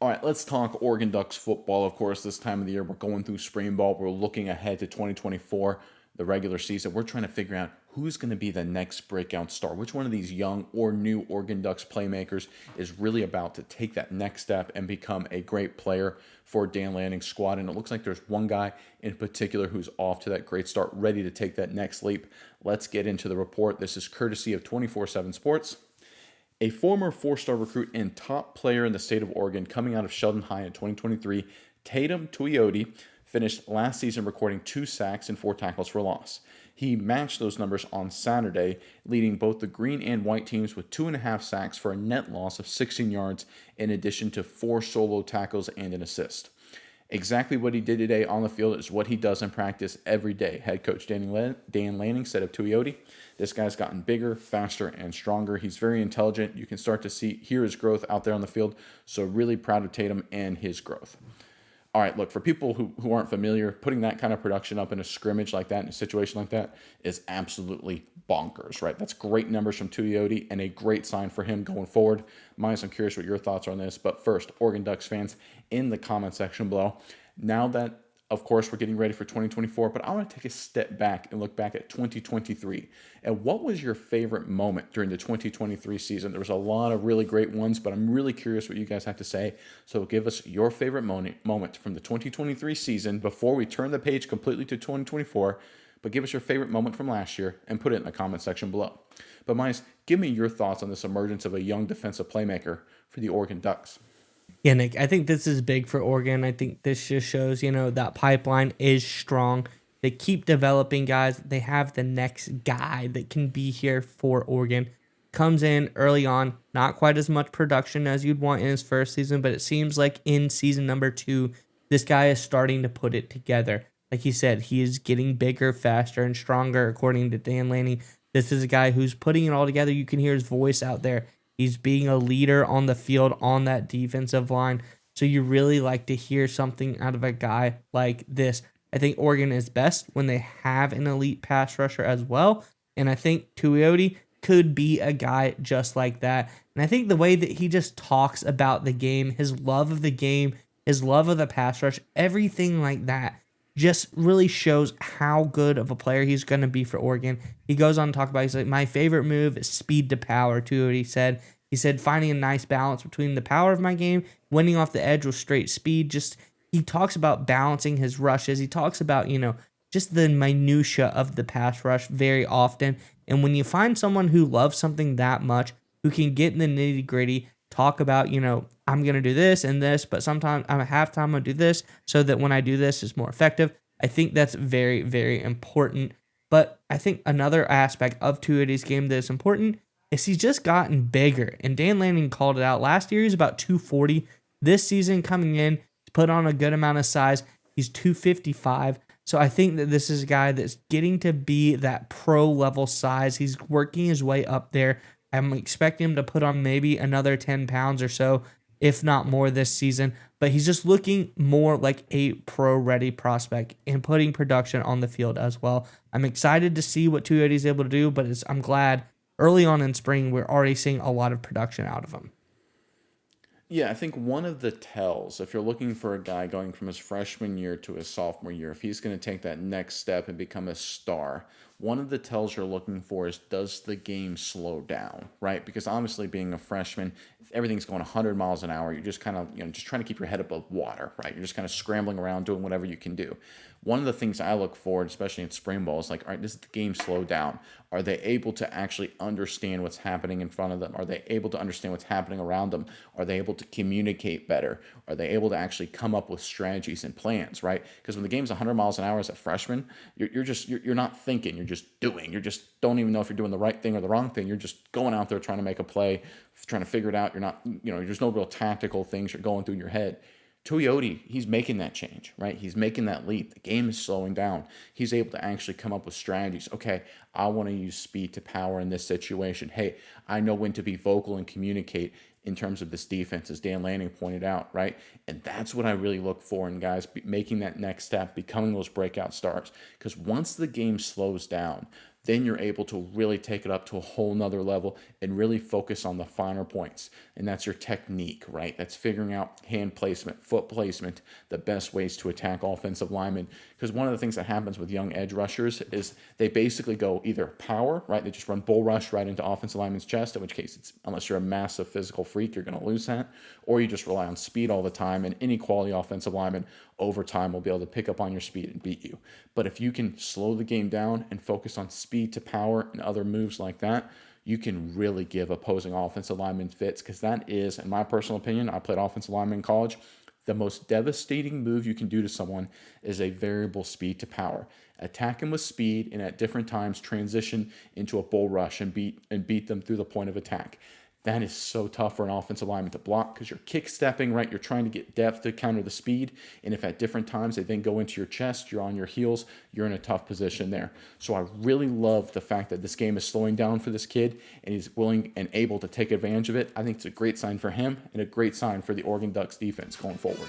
All right, let's talk Oregon Ducks football. Of course, this time of the year, we're going through spring ball. We're looking ahead to 2024, the regular season. We're trying to figure out who's going to be the next breakout star. Which one of these young or new Oregon Ducks playmakers is really about to take that next step and become a great player for Dan Lanning's squad? And it looks like there's one guy in particular who's off to that great start, ready to take that next leap. Let's get into the report. This is courtesy of 24/7 Sports. A former four-star recruit and top player in the state of Oregon coming out of Sheldon High in 2023, Tatum Toyot finished last season recording 2 sacks and 4 tackles for loss. He matched those numbers on Saturday, leading both the green and white teams with 2.5 sacks for a net loss of 16 yards, in addition to 4 solo tackles and an assist. Exactly what he did today on the field is what he does in practice every day. Head coach Dan Lanning said of Toyota, this guy's gotten bigger, faster, and stronger. He's very intelligent. You can start to hear his growth out there on the field. So really proud of Tatum and his growth. All right, look, for people who aren't familiar, putting that kind of production up in a scrimmage like that, in a situation like that, is absolutely bonkers, right? That's great numbers from Tuioti and a great sign for him going forward. Miles, I'm curious what your thoughts are on this. But first, Oregon Ducks fans, in the comment section below, now that, of course, we're getting ready for 2024, but I want to take a step back and look back at 2023. And what was your favorite moment during the 2023 season? There was a lot of really great ones, but I'm really curious what you guys have to say. So give us your favorite moment from the 2023 season before we turn the page completely to 2024. But give us your favorite moment from last year and put it in the comment section below. But Miles, give me your thoughts on this emergence of a young defensive playmaker for the Oregon Ducks. Yeah, Nick, I think this is big for Oregon. I think this just shows, that pipeline is strong. They keep developing guys. They have the next guy that can be here for Oregon. Comes in early on, not quite as much production as you'd want in his first season, but it seems like in season number 2, this guy is starting to put it together. Like he said, he is getting bigger, faster, and stronger, according to Dan Lanning. This is a guy who's putting it all together. You can hear his voice out there. He's being a leader on the field on that defensive line. So you really like to hear something out of a guy like this. I think Oregon is best when they have an elite pass rusher as well. And I think Tuioti could be a guy just like that. And I think the way that he just talks about the game, his love of the game, his love of the pass rush, everything like that just really shows how good of a player he's going to be for Oregon. He goes on to talk about, he's like, my favorite move is speed to power, too, what he said. He said, finding a nice balance between the power of my game, winning off the edge with straight speed. He talks about balancing his rushes. He talks about, just the minutia of the pass rush very often. And when you find someone who loves something that much, who can get in the nitty gritty, talk about, I'm going to do this and this, but sometimes I'm at halftime, I'm going to do this so that when I do this, it's more effective. I think that's very, very important. But I think another aspect of Tuioti's game that is important is he's just gotten bigger. And Dan Lanning called it out. Last year, he was about 240. This season coming in, he's put on a good amount of size. He's 255. So I think that this is a guy that's getting to be that pro level size. He's working his way up there. I'm expecting him to put on maybe another 10 pounds or so, if not more this season. But he's just looking more like a pro-ready prospect and putting production on the field as well. I'm excited to see what Tuioti's able to do, but I'm glad early on in spring we're already seeing a lot of production out of him. Yeah, I think one of the tells, if you're looking for a guy going from his freshman year to his sophomore year, if he's going to take that next step and become a star, one of the tells you're looking for is, does the game slow down, right? Because obviously being a freshman, if everything's going 100 miles an hour, you're just kind of, just trying to keep your head above water, right? You're just kind of scrambling around doing whatever you can do. One of the things I look for, especially in spring ball, is like, all right, does the game slow down? Are they able to actually understand what's happening in front of them? Are they able to understand what's happening around them? Are they able to communicate better? Are they able to actually come up with strategies and plans, right? Because when the game's 100 miles an hour as a freshman, you're not thinking, you're just doing. You just don't even know if you're doing the right thing or the wrong thing. You're just going out there trying to make a play, trying to figure it out. You're not, there's no real tactical things you're going through in your head. Toyota, he's making that change, right? He's making that leap. The game is slowing down. He's able to actually come up with strategies. Okay, I want to use speed to power in this situation. Hey, I know when to be vocal and communicate in terms of this defense, as Dan Lanning pointed out, right? And that's what I really look for in guys making that next step, becoming those breakout stars. Because once the game slows down, then you're able to really take it up to a whole nother level and really focus on the finer points. And that's your technique, right? That's figuring out hand placement, foot placement, the best ways to attack offensive linemen. Because one of the things that happens with young edge rushers is they basically go either power, right? They just run bull rush right into offensive lineman's chest, in which case, unless you're a massive physical freak, you're going to lose that. Or you just rely on speed all the time, and any quality offensive lineman over time will be able to pick up on your speed and beat you. But if you can slow the game down and focus on speed to power and other moves like that, you can really give opposing offensive linemen fits, because that is, in my personal opinion, I played offensive lineman in college, the most devastating move you can do to someone is a variable speed to power. Attack them with speed and at different times transition into a bull rush and beat them through the point of attack. That is so tough for an offensive lineman to block, because you're kick stepping, right? You're trying to get depth to counter the speed. And if at different times they then go into your chest, you're on your heels, you're in a tough position there. So I really love the fact that this game is slowing down for this kid and he's willing and able to take advantage of it. I think it's a great sign for him and a great sign for the Oregon Ducks defense going forward.